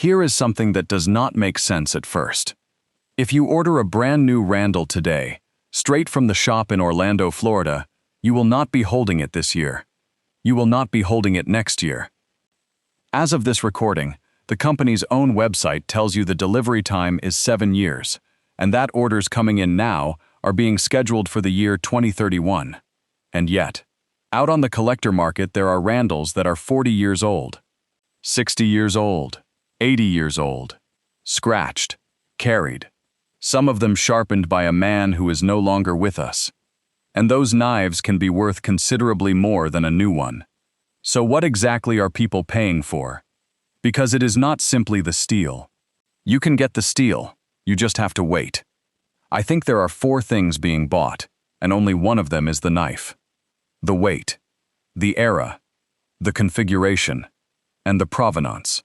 Here is something that does not make sense at first. If you order a brand new Randall today, straight from the shop in Orlando, Florida, you will not be holding it this year. You will not be holding it next year. As of this recording, the company's own website tells you the delivery time is 7 years, and that orders coming in now are being scheduled for the year 2031. And yet, out on the collector market there are Randalls that are 40 years old, 60 years old, 80 years old, scratched, carried, some of them sharpened by a man who is no longer with us. And those knives can be worth considerably more than a new one. So what exactly are people paying for? Because it is not simply the steel. You can get the steel, you just have to wait. I think there are 4 things being bought, and only one of them is the knife. The weight, the era, the configuration, and the provenance.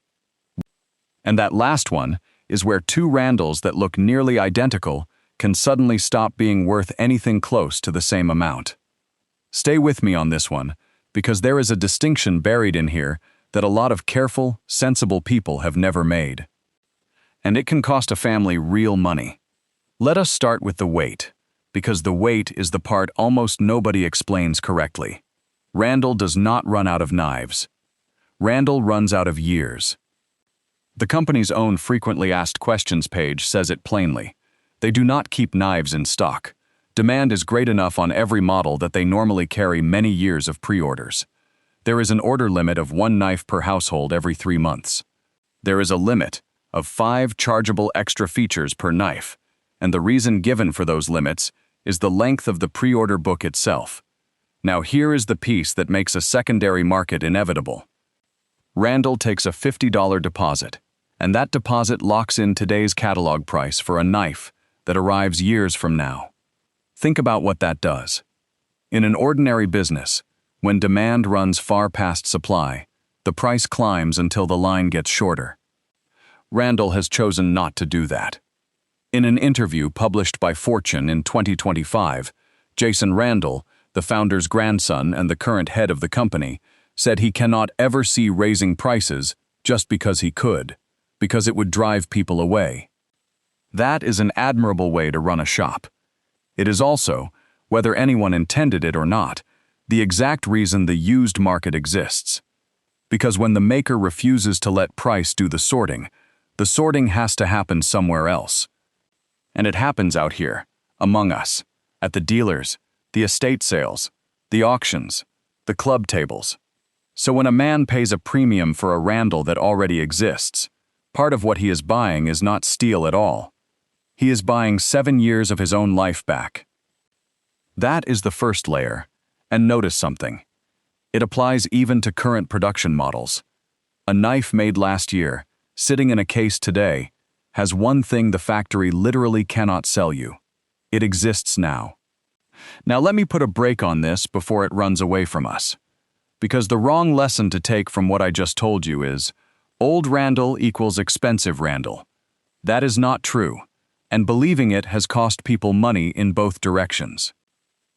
And that last one is where 2 Randalls that look nearly identical can suddenly stop being worth anything close to the same amount. Stay with me on this one, because there is a distinction buried in here that a lot of careful, sensible people have never made. And it can cost a family real money. Let us start with the weight, because the weight is the part almost nobody explains correctly. Randall does not run out of knives. Randall runs out of years. The company's own frequently asked questions page says it plainly. They do not keep knives in stock. Demand is great enough on every model that they normally carry many years of pre-orders. There is an order limit of 1 knife per household every 3 months. There is a limit of 5 chargeable extra features per knife, and the reason given for those limits is the length of the pre-order book itself. Now here is the piece that makes a secondary market inevitable. Randall takes a $50 deposit, and that deposit locks in today's catalog price for a knife that arrives years from now. Think about what that does. In an ordinary business, when demand runs far past supply, the price climbs until the line gets shorter. Randall has chosen not to do that. In an interview published by Fortune in 2025, Jason Randall, the founder's grandson and the current head of the company, said he cannot ever see raising prices just because he could, because it would drive people away. That is an admirable way to run a shop. It is also, whether anyone intended it or not, the exact reason the used market exists. Because when the maker refuses to let price do the sorting has to happen somewhere else. And it happens out here, among us, at the dealers, the estate sales, the auctions, the club tables. So when a man pays a premium for a Randall that already exists, part of what he is buying is not steel at all. He is buying 7 years of his own life back. That is the first layer, and notice something. It applies even to current production models. A knife made last year, sitting in a case today, has one thing the factory literally cannot sell you. It exists now. Now let me put a break on this before it runs away from us. Because the wrong lesson to take from what I just told you is, old Randall equals expensive Randall. That is not true, and believing it has cost people money in both directions.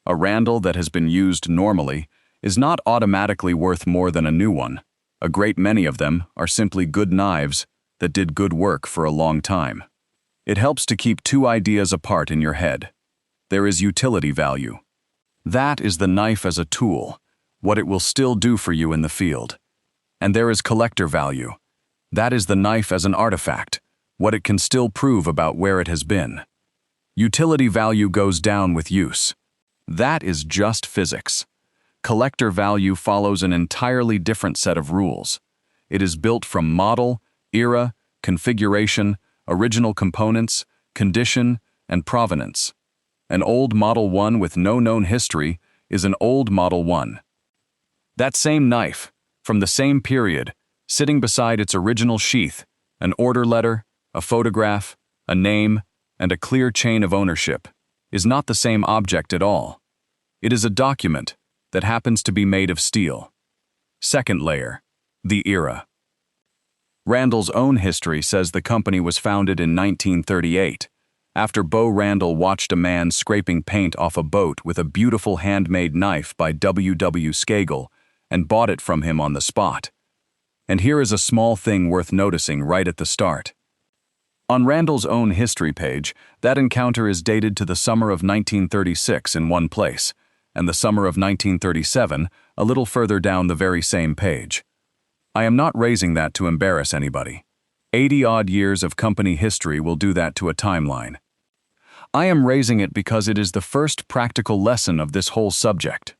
A Randall that has been used normally is not automatically worth more than a new one. A great many of them are simply good knives that did good work for a long time. It helps to keep 2 ideas apart in your head. There is utility value. That is the knife as a tool, what it will still do for you in the field. And there is collector value. That is the knife as an artifact, what it can still prove about where it has been. Utility value goes down with use. That is just physics. Collector value follows an entirely different set of rules. It is built from model, era, configuration, original components, condition, and provenance. An old Model 1 with no known history is an old Model 1. That same knife, from the same period, sitting beside its original sheath, an order letter, a photograph, a name, and a clear chain of ownership, is not the same object at all. It is a document that happens to be made of steel. Second layer, the era. Randall's own history says the company was founded in 1938, after Bo Randall watched a man scraping paint off a boat with a beautiful handmade knife by W. W. Skagel and bought it from him on the spot. And here is a small thing worth noticing right at the start. On Randall's own history page, that encounter is dated to the summer of 1936 in one place, and the summer of 1937 a little further down the very same page. I am not raising that to embarrass anybody. 80-odd years of company history will do that to a timeline. I am raising it because it is the first practical lesson of this whole subject.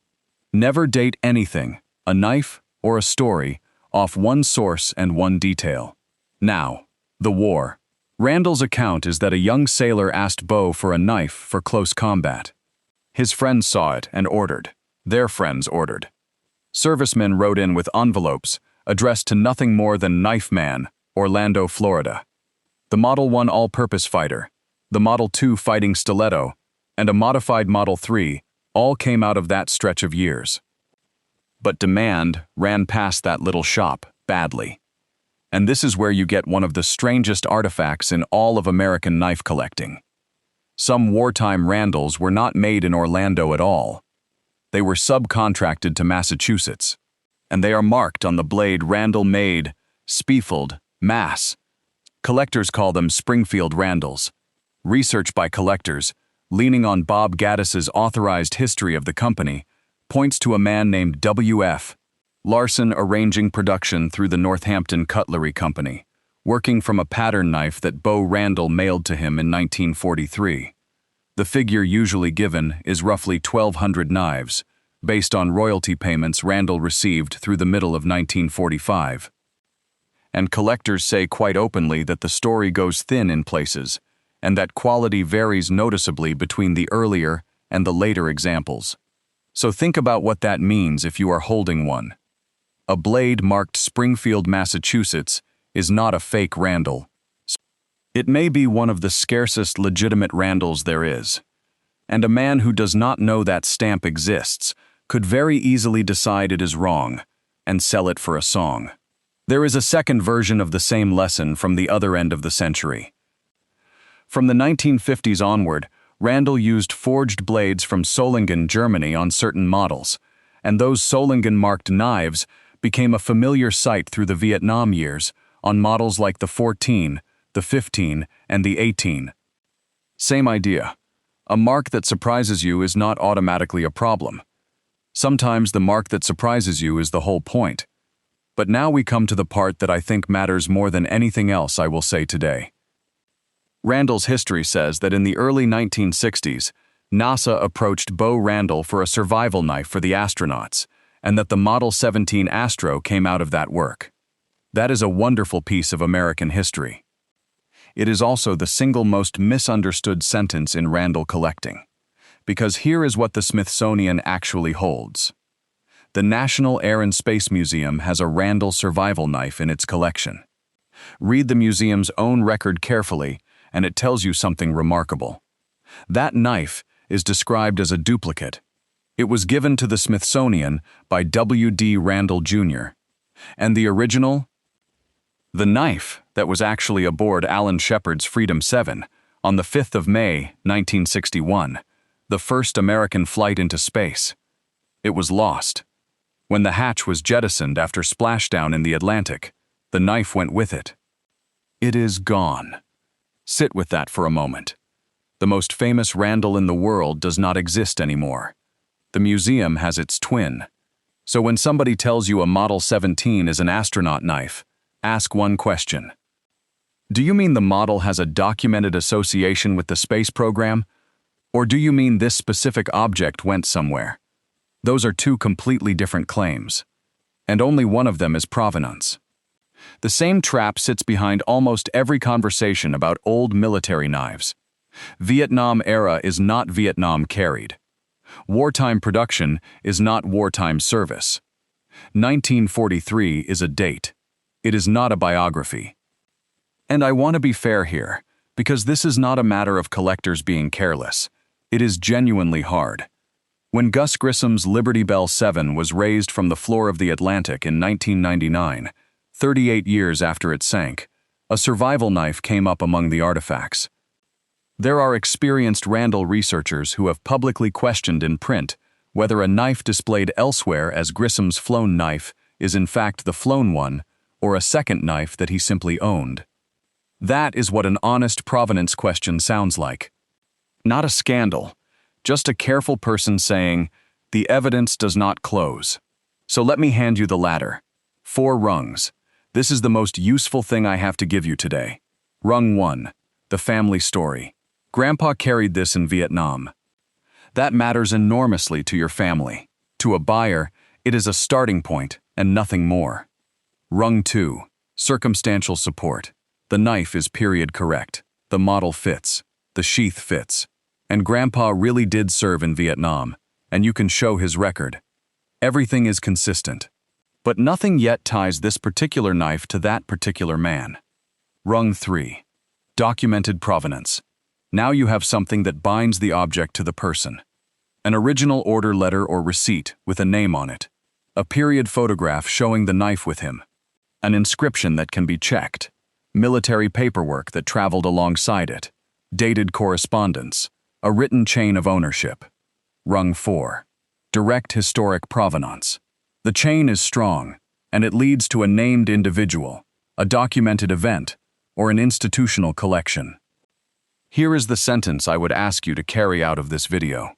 Never date anything, a knife or a story, off one source and one detail. Now, the war. Randall's account is that a young sailor asked Bo for a knife for close combat. His friends saw it and ordered. Their friends ordered. Servicemen wrote in with envelopes addressed to nothing more than Knife Man, Orlando, Florida. The Model 1 all-purpose fighter, the Model 2 fighting stiletto, and a modified Model 3 all came out of that stretch of years. But demand ran past that little shop badly. And this is where you get one of the strangest artifacts in all of American knife collecting. Some wartime Randalls were not made in Orlando at all. They were subcontracted to Massachusetts, and they are marked on the blade Randall made, SPFLD, Mass. Collectors call them Springfield Randalls. Research by collectors, leaning on Bob Gaddis's authorized history of the company, points to a man named W.F. Larson arranging production through the Northampton Cutlery Company, working from a pattern knife that Bo Randall mailed to him in 1943. The figure usually given is roughly 1,200 knives, based on royalty payments Randall received through the middle of 1945. And collectors say quite openly that the story goes thin in places, and that quality varies noticeably between the earlier and the later examples. So think about what that means if you are holding one. A blade marked Springfield, Massachusetts is not a fake Randall. It may be one of the scarcest legitimate Randalls there is, and a man who does not know that stamp exists could very easily decide it is wrong and sell it for a song. There is a second version of the same lesson from the other end of the century. From the 1950s onward, Randall used forged blades from Solingen, Germany on certain models, and those Solingen-marked knives became a familiar sight through the Vietnam years on models like the 14, the 15, and the 18. Same idea. A mark that surprises you is not automatically a problem. Sometimes the mark that surprises you is the whole point. But now we come to the part that I think matters more than anything else I will say today. Randall's history says that in the early 1960s, NASA approached Bo Randall for a survival knife for the astronauts, and that the Model 17 Astro came out of that work. That is a wonderful piece of American history. It is also the single most misunderstood sentence in Randall collecting, because here is what the Smithsonian actually holds. The National Air and Space Museum has a Randall survival knife in its collection. Read the museum's own record carefully, and it tells you something remarkable. That knife is described as a duplicate. It was given to the Smithsonian by W.D. Randall, Jr. And the original? The knife that was actually aboard Alan Shepard's Freedom 7 on the 5th of May, 1961, the first American flight into space. It was lost. When the hatch was jettisoned after splashdown in the Atlantic, the knife went with it. It is gone. Sit with that for a moment. The most famous Randall in the world does not exist anymore. The museum has its twin. So when somebody tells you a Model 17 is an astronaut knife, ask one question. Do you mean the model has a documented association with the space program? Or do you mean this specific object went somewhere? Those are two completely different claims. And only one of them is provenance. The same trap sits behind almost every conversation about old military knives. Vietnam era is not Vietnam carried. Wartime production is not wartime service. 1943 is a date. It is not a biography. And I want to be fair here, because this is not a matter of collectors being careless. It is genuinely hard. When Gus Grissom's Liberty Bell 7 was raised from the floor of the Atlantic in 1999, 38 years after it sank, a survival knife came up among the artifacts. There are experienced Randall researchers who have publicly questioned in print whether a knife displayed elsewhere as Grissom's flown knife is in fact the flown one, or a second knife that he simply owned? That is what an honest provenance question sounds like. Not a scandal, just a careful person saying, the evidence does not close. So let me hand you the latter. 4 rungs. This is the most useful thing I have to give you today. Rung 1. The family story. Grandpa carried this in Vietnam. That matters enormously to your family. To a buyer, it is a starting point and nothing more. Rung 2. Circumstantial support. The knife is period correct. The model fits. The sheath fits. And Grandpa really did serve in Vietnam, and you can show his record. Everything is consistent. But nothing yet ties this particular knife to that particular man. Rung 3. Documented provenance. Now you have something that binds the object to the person. An original order letter or receipt with a name on it. A period photograph showing the knife with him. An inscription that can be checked. Military paperwork that traveled alongside it. Dated correspondence. A written chain of ownership. Rung 4. Direct historic provenance. The chain is strong, and it leads to a named individual, a documented event, or an institutional collection. Here is the sentence I would ask you to carry out of this video.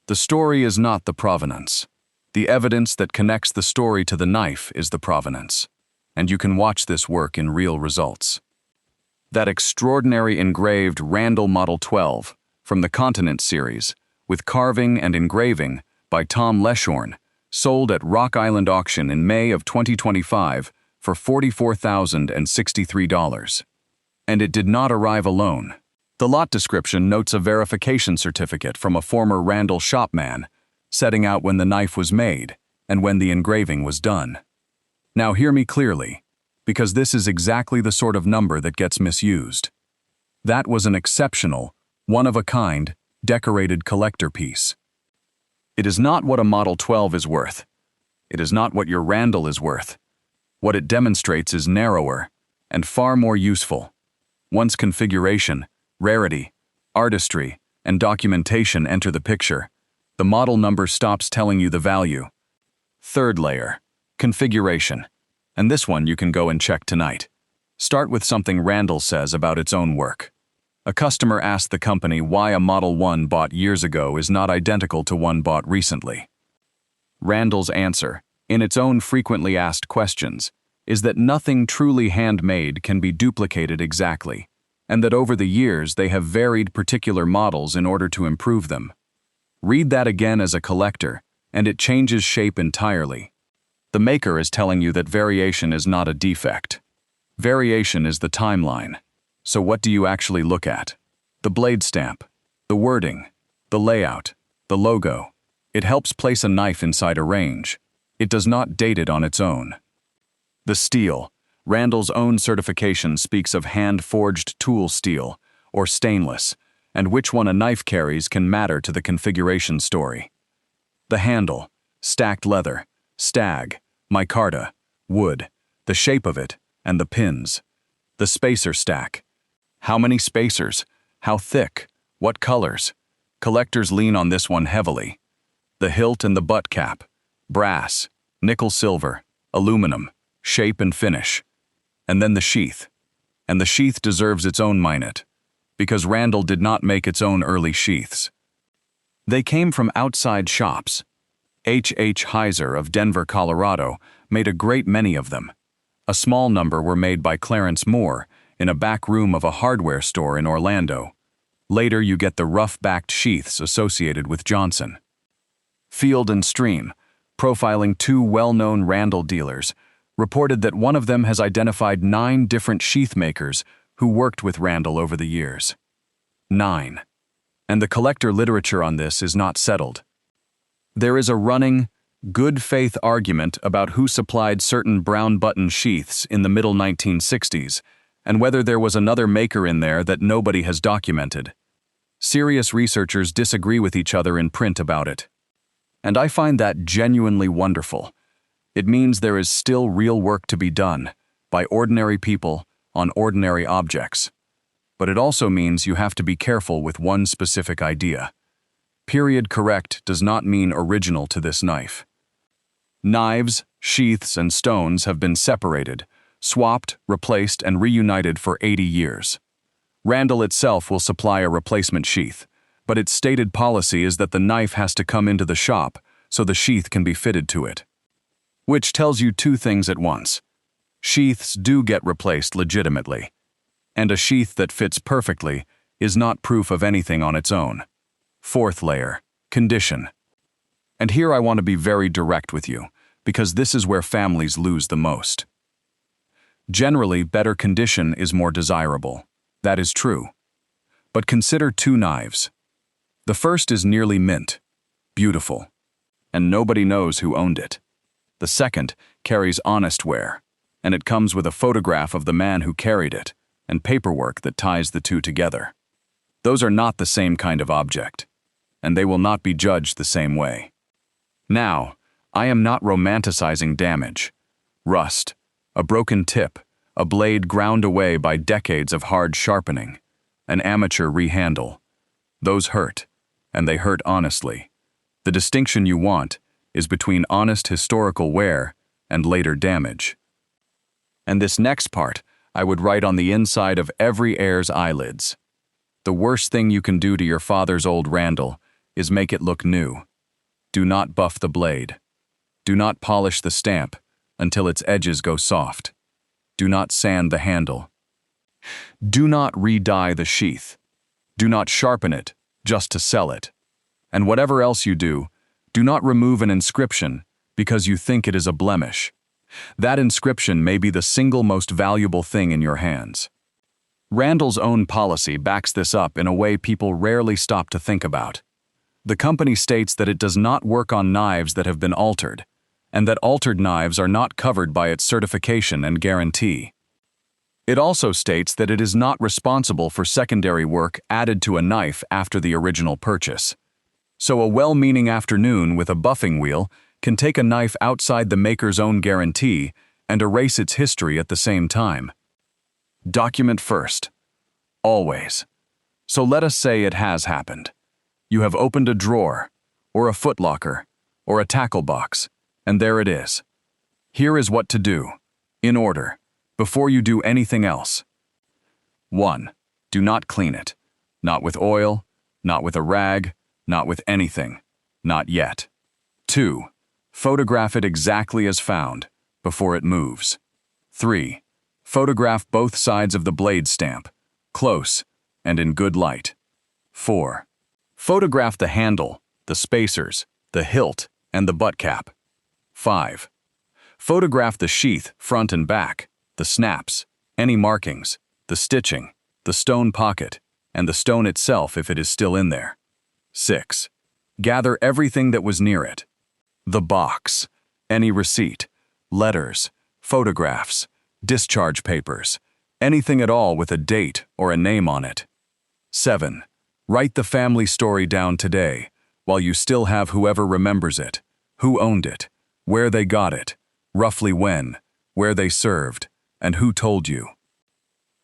The story is not the provenance. The evidence that connects the story to the knife is the provenance, and you can watch this work in real results. That extraordinary engraved Randall Model 12 from the Continent series, with carving and engraving by Tom Leshorn, sold at Rock Island Auction in May of 2025 for $44,063. And it did not arrive alone. The lot description notes a verification certificate from a former Randall shopman, setting out when the knife was made and when the engraving was done. Now hear me clearly, because this is exactly the sort of number that gets misused. That was an exceptional, one-of-a-kind, decorated collector piece. It is not what a Model 12 is worth. It is not what your Randall is worth. What it demonstrates is narrower and far more useful. Once configuration, rarity, artistry, and documentation enter the picture, the model number stops telling you the value. Third layer, configuration. And this one you can go and check tonight. Start with something Randall says about its own work. A customer asked the company why a Model 1 bought years ago is not identical to one bought recently. Randall's answer, in its own frequently asked questions, is that nothing truly handmade can be duplicated exactly, and that over the years they have varied particular models in order to improve them. Read that again as a collector, and it changes shape entirely. The maker is telling you that variation is not a defect. Variation is the timeline. So what do you actually look at? The blade stamp, the wording, the layout, the logo. It helps place a knife inside a range. It does not date it on its own. The steel. Randall's own certification speaks of hand-forged tool steel, or stainless, and which one a knife carries can matter to the configuration story. The handle. Stacked leather, stag, micarta, wood, the shape of it, and the pins. The spacer stack. How many spacers? How thick? What colors? Collectors lean on this one heavily. The hilt and the butt cap. Brass, nickel silver, aluminum, shape and finish. And then the sheath. And the sheath deserves its own minute, because Randall did not make its own early sheaths. They came from outside shops. H. Heiser of Denver, Colorado, made a great many of them. A small number were made by Clarence Moore in a back room of a hardware store in Orlando. Later you get the rough-backed sheaths associated with Johnson. Field and Stream, profiling 2 well-known Randall dealers, reported that one of them has identified 9 different sheath makers who worked with Randall over the years. 9. And the collector literature on this is not settled. There is a running, good-faith argument about who supplied certain brown button sheaths in the middle 1960s, and whether there was another maker in there that nobody has documented. Serious researchers disagree with each other in print about it. And I find that genuinely wonderful. It means there is still real work to be done by ordinary people on ordinary objects. But it also means you have to be careful with one specific idea. Period correct does not mean original to this knife. Knives, sheaths, and stones have been separated, swapped, replaced, and reunited for 80 years. Randall itself will supply a replacement sheath, but its stated policy is that the knife has to come into the shop so the sheath can be fitted to it. Which tells you two things at once. Sheaths do get replaced legitimately, and a sheath that fits perfectly is not proof of anything on its own. Fourth layer, condition. And here I want to be very direct with you, because this is where families lose the most. Generally, better condition is more desirable. That is true. But consider two knives. The first is nearly mint, beautiful, and nobody knows who owned it. The second carries honest wear, and it comes with a photograph of the man who carried it, and paperwork that ties the two together. Those are not the same kind of object, and they will not be judged the same way. Now, I am not romanticizing damage, rust, a broken tip, a blade ground away by decades of hard sharpening, an amateur rehandle. Those hurt, and they hurt honestly. The distinction you want is between honest historical wear and later damage. And this next part, I would write on the inside of every heir's eyelids. The worst thing you can do to your father's old Randall is make it look new. Do not buff the blade. Do not polish the stamp until its edges go soft. Do not sand the handle. Do not re-dye the sheath. Do not sharpen it just to sell it. And whatever else you do, do not remove an inscription because you think it is a blemish. That inscription may be the single most valuable thing in your hands. Randall's own policy backs this up in a way people rarely stop to think about. The company states that it does not work on knives that have been altered, and that altered knives are not covered by its certification and guarantee. It also states that it is not responsible for secondary work added to a knife after the original purchase. So a well-meaning afternoon with a buffing wheel can take a knife outside the maker's own guarantee and erase its history at the same time. Document first. Always. So let us say it has happened. You have opened a drawer, or a footlocker, or a tackle box, and there it is. Here is what to do, in order, before you do anything else. 1. Do not clean it. Not with oil, not with a rag, not with anything. Not yet. 2. Photograph it exactly as found, before it moves. 3. Photograph both sides of the blade stamp, close, and in good light. 4. Photograph the handle, the spacers, the hilt, and the butt cap. 5. Photograph the sheath, front and back, the snaps, any markings, the stitching, the stone pocket, and the stone itself if it is still in there. 6. Gather everything that was near it. The box, any receipt, letters, photographs, discharge papers, anything at all with a date or a name on it. 7. Write the family story down today, while you still have whoever remembers it, who owned it, where they got it, roughly when, where they served, and who told you.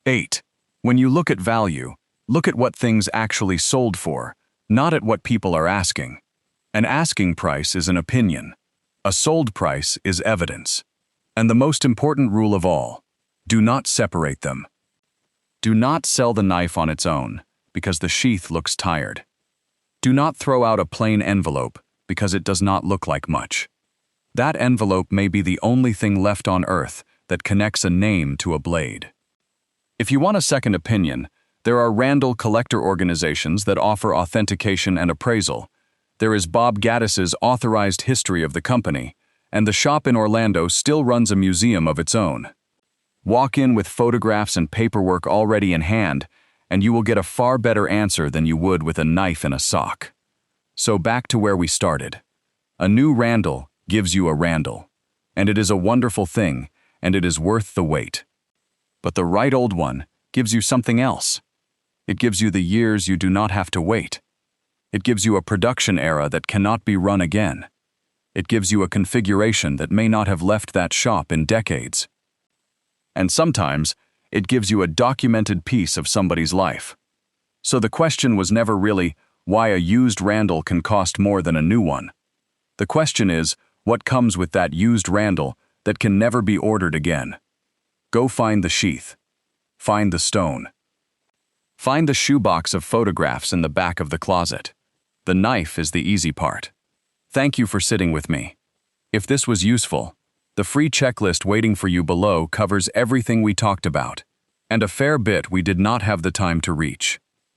8. When you look at value, look at what things actually sold for, not at what people are asking. An asking price is an opinion. A sold price is evidence. And the most important rule of all, do not separate them. Do not sell the knife on its own, because the sheath looks tired. Do not throw out a plain envelope, because it does not look like much. That envelope may be the only thing left on earth that connects a name to a blade. If you want a second opinion, there are Randall collector organizations that offer authentication and appraisal. There is Bob Gaddis's authorized history of the company, and the shop in Orlando still runs a museum of its own. Walk in with photographs and paperwork already in hand, and you will get a far better answer than you would with a knife in a sock. So back to where we started. A new Randall gives you a Randall, and it is a wonderful thing, and it is worth the wait. But the right old one gives you something else. It gives you the years you do not have to wait. It gives you a production era that cannot be run again. It gives you a configuration that may not have left that shop in decades. And sometimes, it gives you a documented piece of somebody's life. So the question was never really why a used Randall can cost more than a new one. The question is, what comes with that used Randall that can never be ordered again? Go find the sheath. Find the stone. Find the shoebox of photographs in the back of the closet. The knife is the easy part. Thank you for sitting with me. If this was useful, the free checklist waiting for you below covers everything we talked about, and a fair bit we did not have the time to reach.